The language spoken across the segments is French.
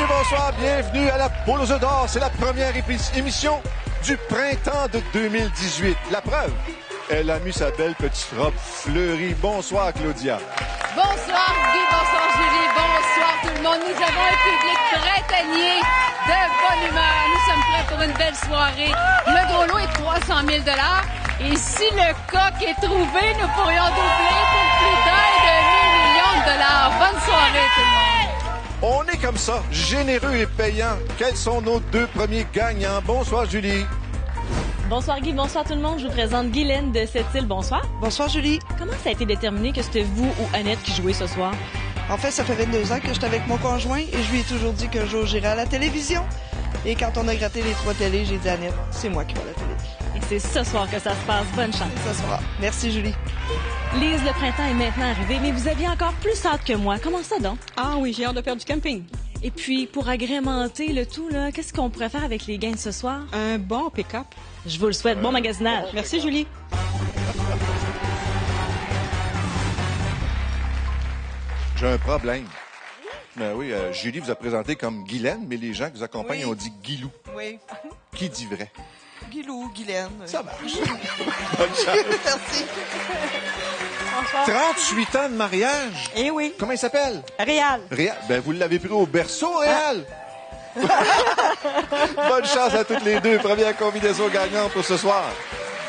messieurs, bonsoir. Bienvenue à la Poule aux œufs d'or. C'est la première émission du printemps de 2018. La preuve, elle a mis sa belle petite robe fleurie. Bonsoir, Claudia. Bonsoir, Guy. Bonsoir, Julie. Bonsoir, tout le monde. Nous avons un public printanier de bonne humeur. Nous sommes prêts pour une belle soirée. Le gros lot est 300 000 $. Et si le coq est trouvé, nous pourrions doubler pour plus d'1,5 million de $. Bonne soirée, tout le monde. On est comme ça, généreux et payants. Quels sont nos deux premiers gagnants? Bonsoir, Julie. Bonsoir Guy, bonsoir tout le monde. Je vous présente Guylaine de Sept-Îles. Bonsoir. Bonsoir Julie. Comment ça a été déterminé que c'était vous ou Annette qui jouez ce soir? En fait, ça fait 22 ans que j'étais avec mon conjoint et je lui ai toujours dit qu'un jour j'irai à la télévision. Et quand on a gratté les 3 télés, j'ai dit à Annette, c'est moi qui vais à la télé. Et c'est ce soir que ça se passe. Bonne chance. Ce soir. Merci Julie. Lise, le printemps est maintenant arrivé, mais vous aviez encore plus hâte que moi. Comment ça donc? Ah oui, j'ai hâte de faire du camping. Et puis, pour agrémenter le tout, là, qu'est-ce qu'on pourrait faire avec les gains de ce soir? Un bon pick-up. Je vous le souhaite. Bon magasinage. Merci, Julie. J'ai un problème. Ben oui, Julie vous a présenté comme Guylaine, mais les gens qui vous accompagnent ont dit Guilou. Oui. Qui dit vrai? Guilou, Guylaine. Ça marche. Bonne chance. Merci. 38 ans de mariage. Eh oui. Comment il s'appelle? Réal. Réal. Ben, vous l'avez pris au berceau, Réal. Bonne chance à toutes les deux. Première combinaison gagnante pour ce soir.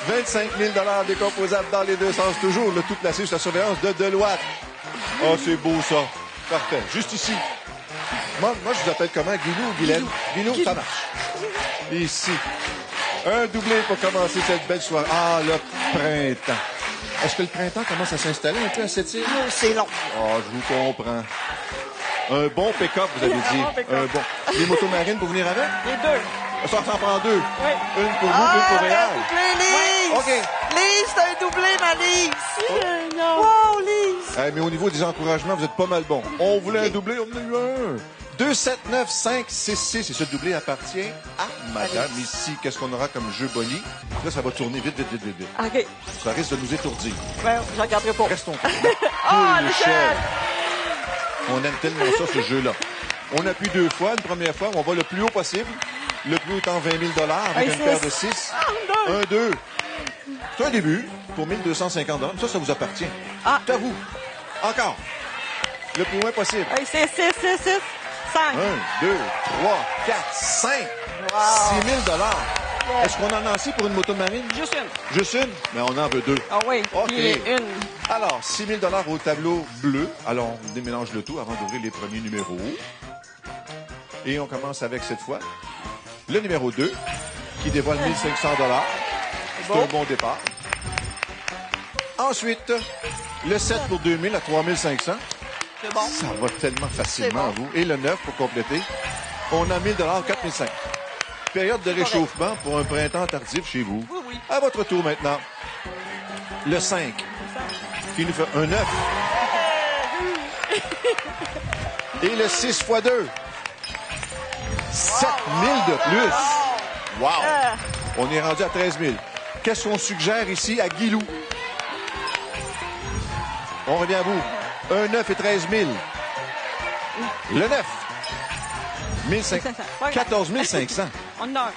25 000 $ décomposables dans les deux sens toujours. Le tout placé sous la surveillance de Deloitte. Oh, c'est beau, ça. Parfait. Juste ici. Moi, je vous appelle comment? Guilou ou Guylaine? Guilou, ça marche. Ici. Un doublé pour commencer cette belle soirée. Ah, le printemps. Est-ce que le printemps commence à s'installer un peu à cette île? C'est long. Ah, je vous comprends. Un bon pick-up, vous avez dit. Un bon. Les motomarines pour venir avec? Les deux. Ça en prend deux. Oui. Une pour vous, une pour Réal. doublé, Lise! OK. Lise, c'est un doublé, ma Lise! Wow, Lise! Mais au niveau des encouragements, vous êtes pas mal bon. On voulait un doublé, on en a eu un. 2, 7, 9, 5, 6, 6. Et ce doublé appartient à madame ici. Qu'est-ce qu'on aura comme jeu Bonnie? Là, ça va tourner vite. OK. Ça risque de nous étourdir. Ben, je regarderai pas. Restons. Ah, le Michel! chef. On aime tellement ça, ce jeu-là. On appuie 2 fois. Une première fois, on va le plus haut possible. Le plus haut étant 20 000 $ avec une paire de 6. 1, 2. C'est un début pour 1 250 $. Ça vous appartient. Ah. C'est à vous. Encore. Le plus loin possible. Hey, c'est 6, 5. 1, 2, 3, 4, 5. 6 000 $. Est-ce qu'on en a assez pour une motomarine? Juste une. Juste une? Mais on en veut 2. Ah oui. OK. Puis une. Alors, 6 000 $ au tableau bleu. Alors, on démélange le tout avant d'ouvrir les premiers numéros. Et on commence avec, cette fois, le numéro 2, qui dévoile 1 500 $. C'est un bon départ. Ensuite, le 7 pour 2 000 à 3 500. C'est bon. Ça va tellement facilement, C'est bon. vous. Et le 9 pour compléter. On a 1 000 $ 4 500. Période de réchauffement pour un printemps tardif chez vous. Oui. À votre tour maintenant. Le 5, qui nous fait un 9. Et le 6 x 2. 7 000 de plus. Wow! On est rendu à 13 000. Qu'est-ce qu'on suggère ici à Guilou? On revient à vous. Un 9 et 13 000. Le 9. 14 500. On a.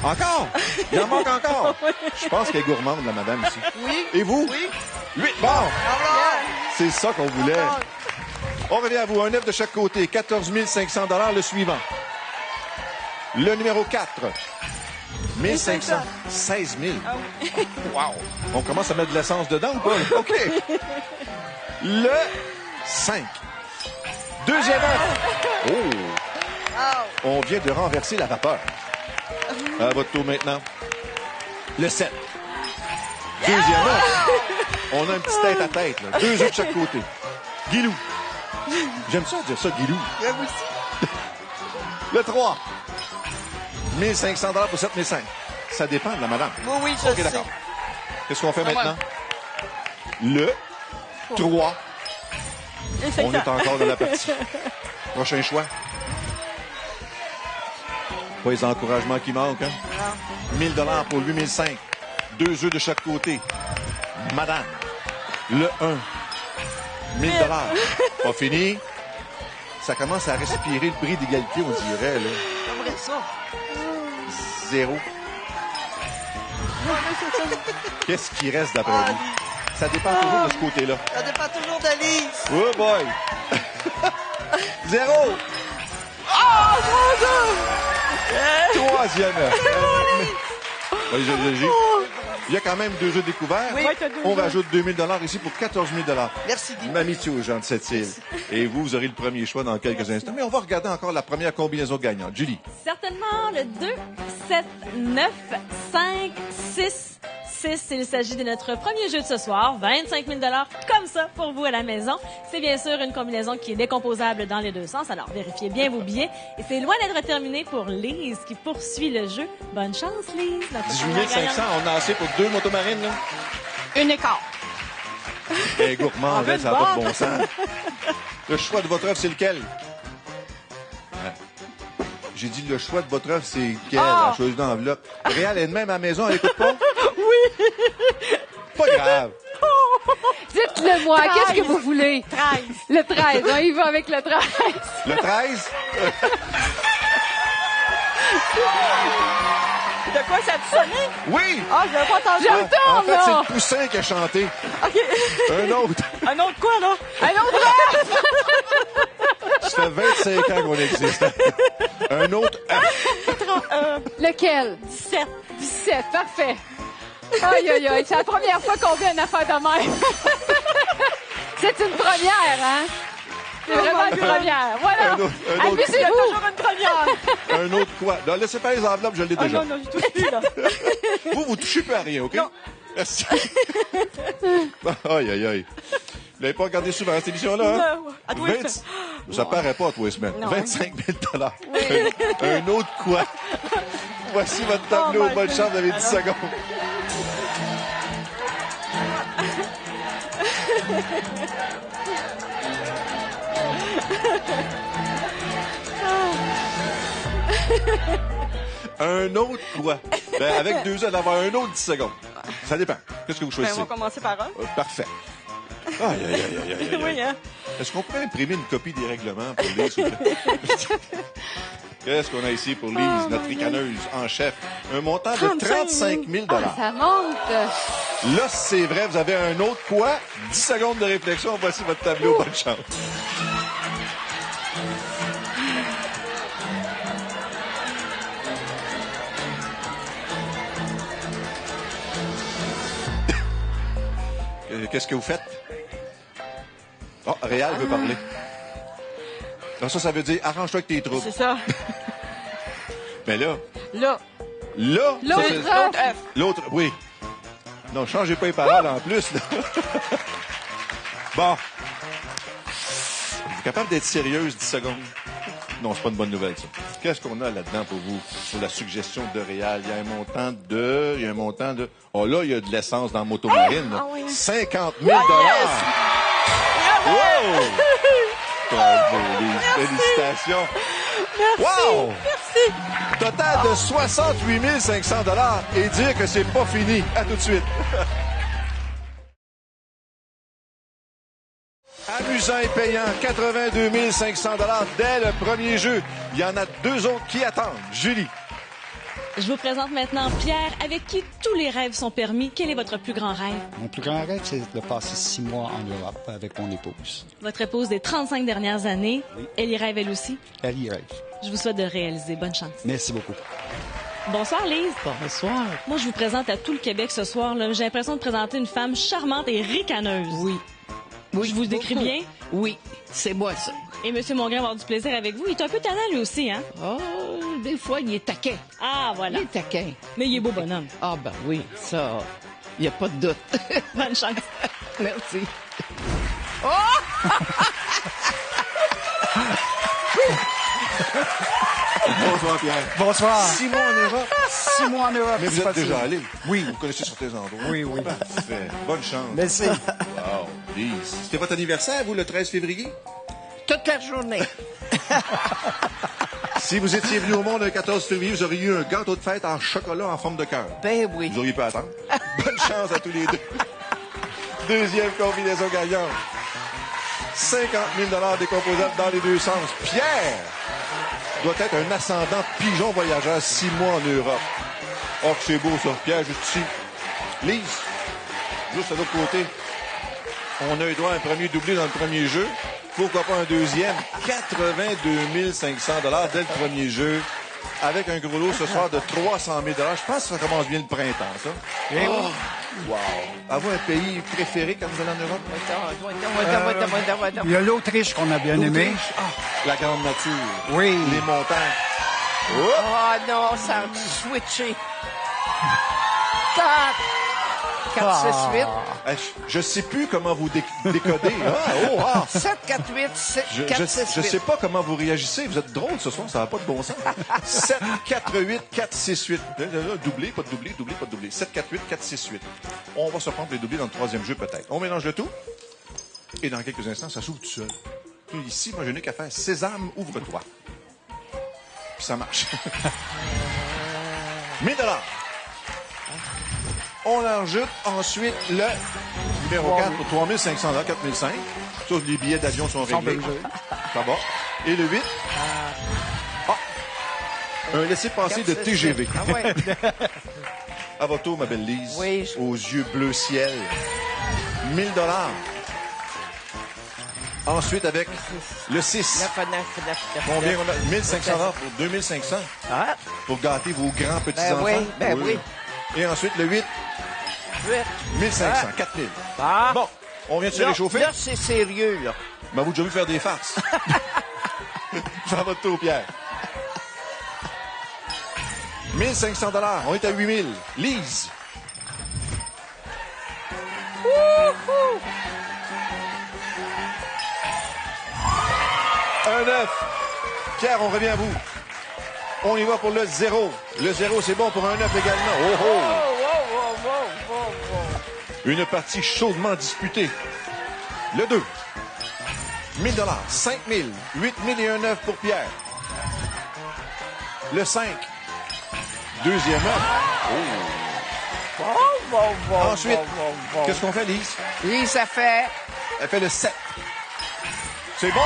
Encore? Il en manque encore. Je pense qu'elle est gourmande, la madame, ici. Oui. Et vous? Oui. 8. Bon, c'est ça qu'on voulait. On revient à vous. Un 9 de chaque côté. 14 500 $. Le suivant. Le numéro 4. 1500. 16 000. Wow. On commence à mettre de l'essence dedans ou pas? OK. Le 5. Deuxième œuf. Oh. On vient de renverser la vapeur. À votre tour maintenant. Le 7. Deuxième œuf. On a un petit tête à tête. Là. 2 œufs de chaque côté. Guilou. J'aime ça dire ça, Guilou. Moi aussi. Le 3. 1 500 $ pour 7 500. Ça dépend de la madame. Oui, je OK, sais. d'accord. Qu'est-ce qu'on fait maintenant? Le 3. Et c'est On ça. est encore dans la partie. Prochain choix. Pas les encouragements qui manquent, hein? 1 000 $ pour 8 500. 2 œufs de chaque côté. Madame. Le 1. 1 000 $. Pas fini. Ça commence à respirer le prix d'égalité, on dirait, là. J'aimerais ça. 0. Qu'est-ce qui reste d'après vous? Ça dépend toujours de ce côté-là. Ça dépend toujours d'Alice. Oh boy! 0! Oh, mon Dieu! Troisième. Il y a quand même 2 jeux découverts. Oui, t'as 2 On jeux. rajoute 2 000 ici pour 14 000 Merci, Guy. Mamie aux gens de cette île. Et vous aurez le premier choix dans quelques instants. Mais on va regarder encore la première combinaison gagnante. Julie. Certainement le 2, 7, 9, 5, 6, 6. Il s'agit de notre premier jeu de ce soir. 25 000 comme ça pour vous à la maison. C'est bien sûr une combinaison qui est décomposable dans les deux sens. Alors, vérifiez bien vos billets. Et c'est loin d'être terminé pour Lise qui poursuit le jeu. Bonne chance, Lise. Notre 18 première 500, gagnante. on a assez pour 2 motomarines, là. Une écart. Et gourmand, veut ça n'a pas de bon sens. Le choix de votre œuvre, c'est lequel? J'ai dit le choix de votre œuvre, c'est lequel? La chose d'enveloppe. Réal est de même à la maison, elle écoute pas? Oui. Pas grave. Dites-le moi, 13. qu'est-ce que vous voulez? 13. Le 13, on y va avec le 13. Le 13? De quoi ça a sonné? Oui! Ah, je l'avais pas entendu. J'entends, En fait, là. c'est le poussin qui a chanté. OK. Un autre. Un autre quoi, là? Un autre Ça fait 25 ans qu'on existe. Un autre. Lequel? 17. 17, parfait. Aïe, aïe, aïe, c'est la première fois qu'on fait une affaire de même. C'est une première, hein? C'est vraiment une première. Voilà. Un autre. Il y a Amusez-vous. toujours une première. Un autre quoi? Non, laissez faire les enveloppes, je l'ai Ah déjà. non, non, je touche plus, là. Vous touchez plus à rien, OK? Non. Merci. Aïe, aïe, aïe. Vous l'avez pas regardé souvent, cette émission-là, hein? Non, à tous les semaines. Ça paraît pas à tous les semaines. Non. 25 000 un autre quoi? Voici votre tableau. Oh my Bonne God. chance, vous avez 10 secondes. Un autre quoi? Ben, avec 2 ans, d'avoir un autre 10 secondes. Ça dépend. Qu'est-ce que vous Ben, choisissez? on va commencer par un. Parfait. Aïe, aïe, aïe, aïe, aïe, aïe. Oui, hein? Est-ce qu'on pourrait imprimer une copie des règlements pour Lise, s'il vous plaît? Qu'est-ce qu'on a ici pour Lise, notre ricaneuse en chef? Un montant de 35 000 Ça monte. Là, c'est vrai, vous avez un autre quoi? 10 secondes de réflexion, voici votre tableau. Bonne chance. Qu'est-ce que vous faites? Oh, Réal veut parler. Alors ça veut dire arrange-toi avec tes troubles. C'est ça. Mais là, Là. là, L'autre ça, c'est- L'autre F. l'autre, oui. Non, changez pas les paroles en plus, là. Bon. Vous êtes capable d'être sérieuse 10 secondes? Non, c'est pas une bonne nouvelle, ça. Qu'est-ce qu'on a là-dedans pour vous, pour la suggestion de Réal? Il y a un montant de... Oh là, il y a de l'essence dans la motomarine. là. Ah oui. 50 000 Wow! Bravo, Lise. Félicitations. Wow! Merci. Total de 68 500 et dire que c'est pas fini. À tout de suite. Amusant et payant, 82 500 dès le premier jeu. Il y en a 2 autres qui attendent. Julie. Je vous présente maintenant Pierre, avec qui tous les rêves sont permis. Quel est votre plus grand rêve? Mon plus grand rêve, c'est de passer 6 mois en Europe avec mon épouse. Votre épouse des 35 dernières années. Oui. Elle y rêve elle aussi. Elle y rêve. Je vous souhaite de réaliser. Bonne chance. Merci beaucoup. Bonsoir, Lise. Bonsoir. Moi, je vous présente à tout le Québec ce soir. là. J'ai l'impression de présenter une femme charmante et ricaneuse. Oui. Oui. Je vous le décris beaucoup. bien? Oui, c'est moi ça. Et M. Mongrain va avoir du plaisir avec vous. Il est un peu tannant, lui aussi, hein? Oh, des fois, il est taquin. Ah, Il voilà. est taquin. Mais il est beau bonhomme. Ah, ben oui, ça, il n'y a pas de doute. Bonne chance. Merci. Bonsoir, Pierre. Bonsoir. 6 mois en Europe. 6 mois en Europe. Mais vous c'est êtes facile. déjà allé. Oui. Vous connaissez certains endroits. Oui, oui. Parfait. Bonne chance. Merci. Wow. Lise. C'était votre anniversaire, vous, le 13 février? Toute la journée. Si vous étiez venu au monde le 14 février, vous auriez eu un gâteau de fête en chocolat en forme de cœur. Ben oui. Vous auriez pu attendre. Bonne chance à tous les deux. Deuxième combinaison gagnante. 50 000 décomposables dans les deux sens. Pierre doit être un ascendant pigeon voyageur 6 mois en Europe. Oh, que c'est beau, ça. Pierre, juste ici. Lise, juste à l'autre côté. On a eu droit à un premier doublé dans le premier jeu. Pourquoi pas un deuxième? 82 500 dès le premier jeu. Avec un gros lot ce soir de 300 000 Je pense que ça commence bien le printemps, ça. Et Oh! Wow! Avez-vous un pays préféré quand vous allez en Europe? il y a l'Autriche qu'on a bien aimé. L'Autriche. Ah, la grande nature. Oui. Les montagnes. Oh! Oh non, ça a switché. 4, 6, 8. Je sais plus comment vous décodez. Ah! 7, 4, 8, 4, 6, 8. Je sais pas comment vous réagissez. Vous êtes drôle ce soir, ça n'a pas de bon sens. 7, 4, 8, 4, 6, 8. Doublé, pas de doublé, doublé, pas de doublé. 7, 4, 8, 4, 6, 8. On va se prendre les doublés dans le troisième jeu peut-être. On mélange le tout. Et dans quelques instants, ça s'ouvre tout seul. Puis ici, moi, je n'ai qu'à faire Sésame, ouvre-toi. Puis ça marche. 1000 $. On ajoute ensuite le numéro 4 pour 3 500 $, 4 500. Tous les billets d'avion sont réglés. Ça va. Et le 8. Ah! Un laissez-passer de TGV. Ah ouais. À votre tour, ma belle Lise. Oui. Aux yeux bleu ciel. 1000 $. Ensuite, avec le 6. Combien on a? 1500 $ pour 2500. Ah, Pour gâter vos grands petits-enfants. oui. Et ensuite, le 8. 1500, 4000. Ah. Bon, on vient de se Là, réchauffer. là, c'est sérieux, là. M'avez-vous déjà vu faire des farces? Ça va de tour, Pierre. 1500 $. On est à 8000. Lise. Un 9. Pierre, on revient à vous. On y va pour le 0. Le 0, c'est bon pour un 9 également. Oh, oh! Une partie chaudement disputée. Le 2. 1000 $. 5000. 8000 et un 9 pour Pierre. Le 5. Deuxième 9. Ensuite, qu'est-ce qu'on fait, Lise? Oui, ça fait. Elle fait le 7. C'est bon!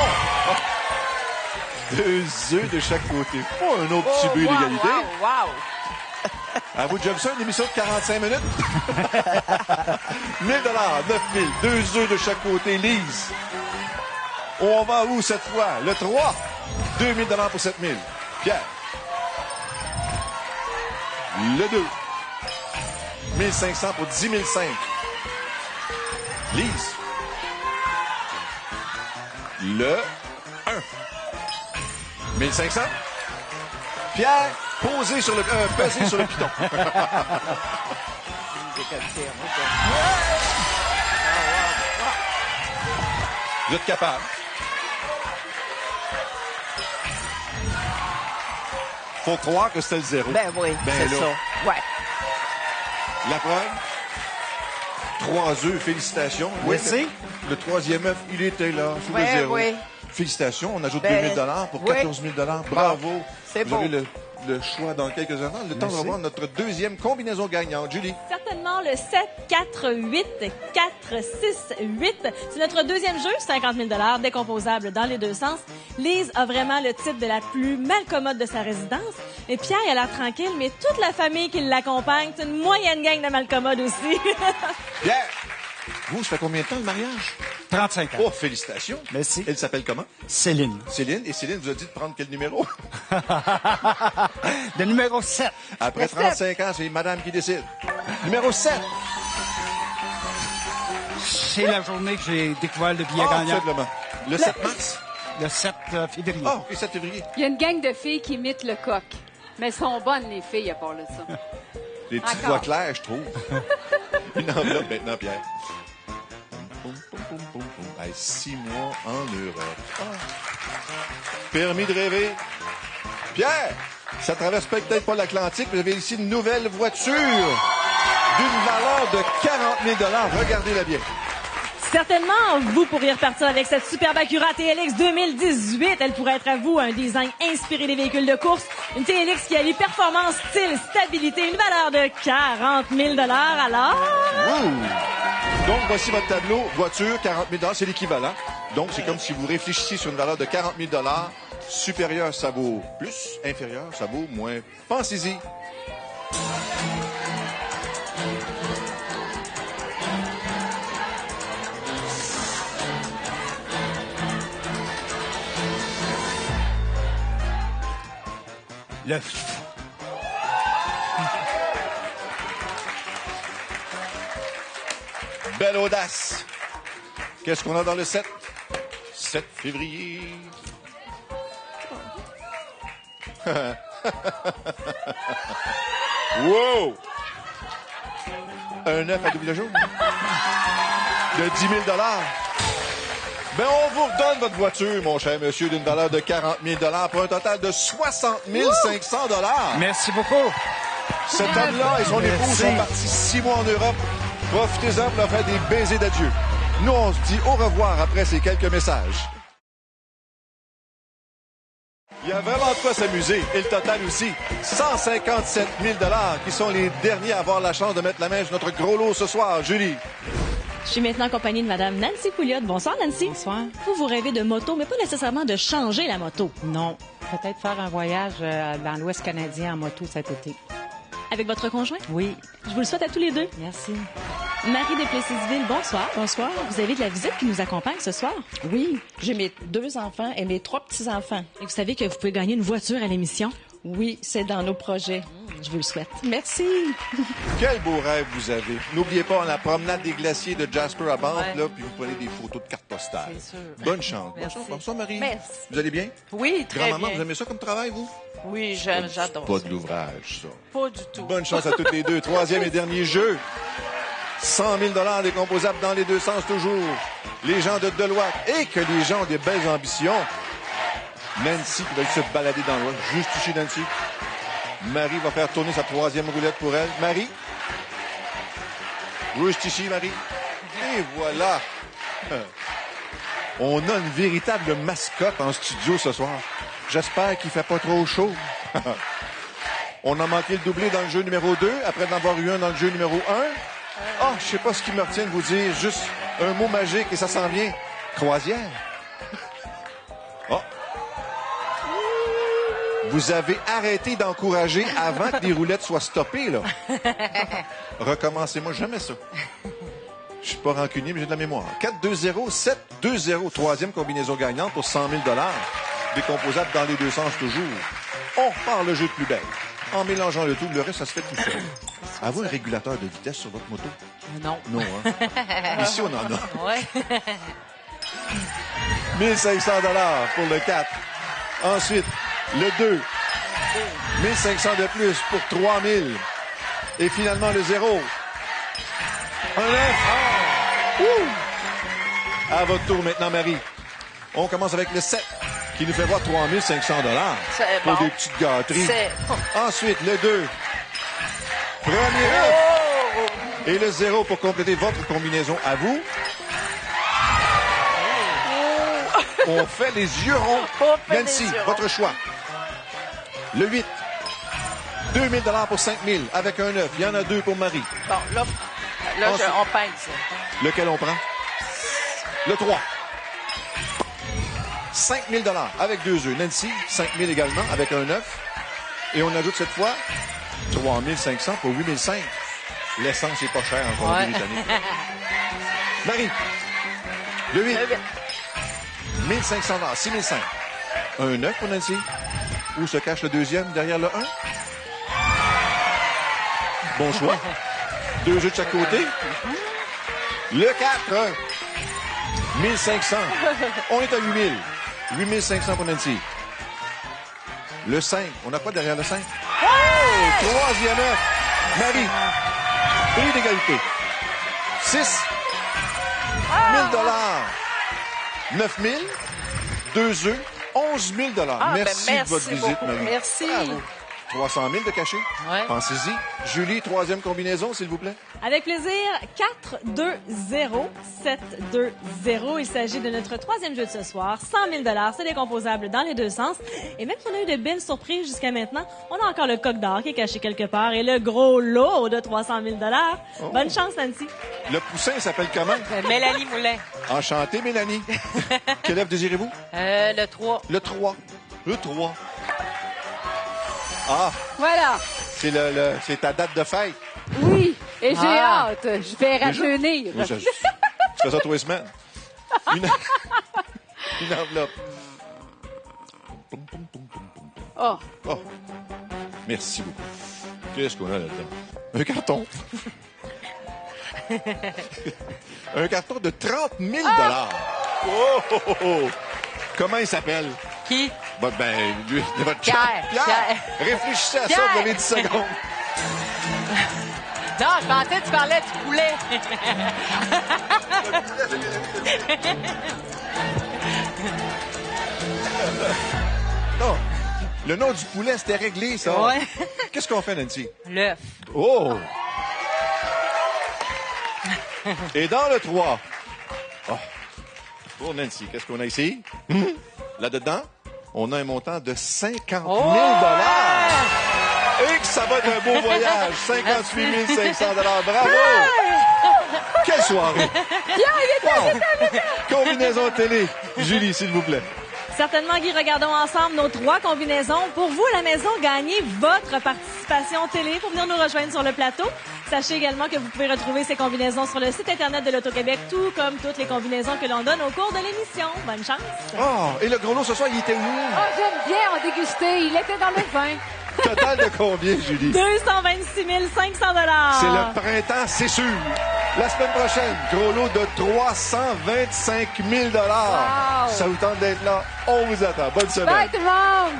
2 œufs de chaque côté. Pas un autre petit but d'égalité. Wow. À vous, Jobson, une émission de 45 minutes. 1000 $, 9000, 2 œufs de chaque côté. Lise. On va où cette fois? Le 3. 2000 $ pour 7000. Pierre. Le 2. 1500 pour 10 500. Lise. Le 1. 1500. Pierre, pesé sur le piton. Vous êtes capable. Faut croire que c'était le 0. Ben oui, c'est là, ça. Ouais. La preuve. 3 œufs, félicitations. Merci. Le troisième œuf, il était là, sous le Ouais, 0. oui. Félicitations, on ajoute Ben, 2000 $ pour oui. 14 000 $. Bravo. C'est Vous beau. avez le choix dans quelques instants. Le temps de revoir notre deuxième combinaison gagnante. Julie. Certainement le 7, 4, 8, 4, 6, 8. C'est notre deuxième jeu, 50 000 $, décomposable dans les deux sens. Lise a vraiment le titre de la plus malcommode de sa résidence. Et Pierre, il a l'air tranquille, mais toute la famille qui l'accompagne, c'est une moyenne gang de malcommodes aussi. Pierre, vous, ça fait combien de temps le mariage? 35 ans. Oh, félicitations. Merci. Elle s'appelle comment? Céline. Céline. Et Céline vous a dit de prendre quel numéro? Le numéro 7. Après 35 ans, c'est madame qui décide. Numéro 7. C'est la journée que j'ai découvert le billet Ah, gagnant. simplement. Le 7 mars? Le 7 février. Ah, le 7 février. Il y a une gang de filles qui imitent le coq. Mais elles sont bonnes, les filles, à part de ça. Les petites Encore. voix claires, je trouve. Une enveloppe maintenant, Pierre. 6 mois en Europe. Ah. Permis de rêver. Pierre, ça traverse peut-être pas l'Atlantique, mais vous avez ici une nouvelle voiture d'une valeur de 40 000 $. Regardez-la bien. Certainement, vous pourriez repartir avec cette superbe Acura TLX 2018. Elle pourrait être à vous un design inspiré des véhicules de course. Une TLX qui allie performance, style, stabilité, une valeur de 40 000 $. Alors... Ouh! Donc, voici votre tableau. Voiture, 40 000 $, c'est l'équivalent. Donc, c'est comme si vous réfléchissiez sur une valeur de 40 000 $. Supérieur, ça vaut plus. Inférieur, ça vaut moins. Pensez-y. Le... Belle audace. Qu'est-ce qu'on a dans le 7? 7 février. Wow! Un 9 à double jaune. De 10 000 $. Ben, on vous redonne votre voiture, mon cher monsieur, d'une valeur de 40 000 $ pour un total de 60 500 $. Merci beaucoup. Cet homme-là et son épouse sont partis 6 mois en Europe. Profitez-en pour leur faire des baisers d'adieu. Nous, on se dit au revoir après ces quelques messages. Il y a vraiment de quoi s'amuser. Et le total aussi, 157 000 $ qui sont les derniers à avoir la chance de mettre la main sur notre gros lot ce soir. Julie. Je suis maintenant accompagnée de Madame Nancy Pouliot. Bonsoir, Nancy. Bonsoir. Vous rêvez de moto, mais pas nécessairement de changer la moto. Non. Peut-être faire un voyage dans l'Ouest canadien en moto cet été. Avec votre conjoint? Oui. Je vous le souhaite à tous les deux. Merci. Marie de Plessisville, bonsoir. Bonsoir. Vous avez de la visite qui nous accompagne ce soir. Oui, j'ai mes 2 enfants et mes 3 petits-enfants. Et vous savez que vous pouvez gagner une voiture à l'émission? Oui, c'est dans nos projets. Je vous le souhaite. Merci. Quel beau rêve vous avez. N'oubliez pas, on a la promenade des glaciers de Jasper à Banff, là, puis vous prenez des photos de cartes postales. C'est sûr. Bonne chance. Merci. Bonsoir, Marie. Merci. Vous allez bien? Oui, très Grand-maman, bien. vous aimez ça comme travail, vous? Oui, j'adore. Pas de l'ouvrage, ça. Pas du tout. Bonne chance à toutes les deux. Troisième et dernier jeu. 100 000 $ décomposables dans les deux sens toujours. Les gens de Deloitte et que les gens ont des belles ambitions. Nancy qui va se balader dans l'Ouest. Juste ici, Nancy. Marie va faire tourner sa troisième roulette pour elle. Marie. Juste ici, Marie. Et voilà. On a une véritable mascotte en studio ce soir. J'espère qu'il fait pas trop chaud. On a manqué le doublé dans le jeu numéro 2, après d'en avoir eu un dans le jeu numéro 1. Ah, je sais pas ce qui me retient de vous dire. Juste un mot magique et ça s'en vient. Croisière. Oh. Vous avez arrêté d'encourager avant que les roulettes soient stoppées, là. Recommencez-moi jamais ça. Je suis pas rancunier, mais j'ai de la mémoire. 4-2-0, 7-2-0. Troisième combinaison gagnante pour 100 000 $. Décomposable dans les deux sens toujours. On repart le jeu de plus belle. En mélangeant le tout, le reste, ça se fait tout seul. Avez-vous un régulateur de vitesse sur votre moto? Non. Non, hein? Ici, on en a. Ouais. 1500 $ pour le 4. Ensuite, le 2. 1500 de plus pour 3000. Et finalement, le 0. Un 9. Ouh! À votre tour maintenant, Marie. On commence avec le 7, qui nous fait voir 3500 $ C'est pour bon. des petites gâteries. C'est... Ensuite, le 2. Premier œuf. Et le 0 pour compléter votre combinaison à vous. On fait les yeux ronds. On fait Nancy, les yeux votre choix. Le 8. 2000 $ pour 5000 avec un 9. Il y en a 2 pour Marie. Bon, là Ensuite. on pèse ça. Lequel on prend? Le 3. 5000 $ avec 2 œufs. Nancy, 5000 également avec un 9. Et on ajoute cette fois 3500 pour 8005. L'essence n'est pas chère en Colombie-Britannique. Marie, le 8. 1500 $, 6005. Un 9 pour Nancy. Où se cache le deuxième derrière le 1? Bon choix. 2 jeux de chaque côté. Le 4. 1500. On est à 8000. 8500 pour Nancy. Le 5. On a quoi derrière le 5? Oh! Troisième œuf. Marie. Prix d'égalité. 6 000 $. 9000. 2 œufs. 11 000 $. Ah, Merci, ben, de votre visite, beaucoup. Marie. Merci. Bravo. 300 000 de cachet. Ouais. Pensez-y. Julie, troisième combinaison, s'il vous plaît. Avec plaisir, 4-2-0-7-2-0. Il s'agit de notre troisième jeu de ce soir. 100 000 $, c'est décomposable dans les deux sens. Et même si on a eu de belles surprises jusqu'à maintenant, on a encore le coq d'or qui est caché quelque part et le gros lot de 300 000 $. Oh. Bonne chance, Nancy. Le poussin s'appelle comment? Mélanie Moulin. Enchanté, Mélanie. Quel œuf désirez-vous? Le 3. Le 3. Le 3. Ah, Voilà. c'est ta date de fête. Oui. Et j'ai Ah. hâte. Je vais rajeunir. Je fais ça tous les semaines. Une enveloppe. Oh. Oh. Merci beaucoup. Qu'est-ce qu'on a là-dedans? Un carton. Un carton de 30 000 $. Oh, oh, oh, oh. Comment il s'appelle? Qui? Ben, lui, votre Pierre. Pierre. Réfléchissez à ça, Pierre. vous avez 10 secondes. Non, je pensais que tu parlais du poulet. Non. Le nom du poulet, c'était réglé, ça. Ouais. Qu'est-ce qu'on fait, Nancy? L'œuf. Oh! Et dans le 3. Oh. Pour Nancy, qu'est-ce qu'on a ici? Là-dedans, on a un montant de 50 000 Oh! Et que ça va être un beau voyage. 58 500 $. Bravo! Quelle soirée! Wow. Combinaison télé. Julie, s'il vous plaît. Certainement, Guy, regardons ensemble nos trois combinaisons. Pour vous, à la maison, gagnez votre participation télé pour venir nous rejoindre sur le plateau. Sachez également que vous pouvez retrouver ces combinaisons sur le site Internet de l'Auto-Québec, tout comme toutes les combinaisons que l'on donne au cours de l'émission. Bonne chance! Oh, et le gros lot ce soir, il était où? Oh, j'aime bien en déguster. Il était dans le vin. Total de combien, Julie? 226 500 $. C'est le printemps, c'est sûr. La semaine prochaine, gros lot de 325 000 $. Wow. Ça vous tente d'être là? On vous attend. Bonne semaine. Bye tout le monde!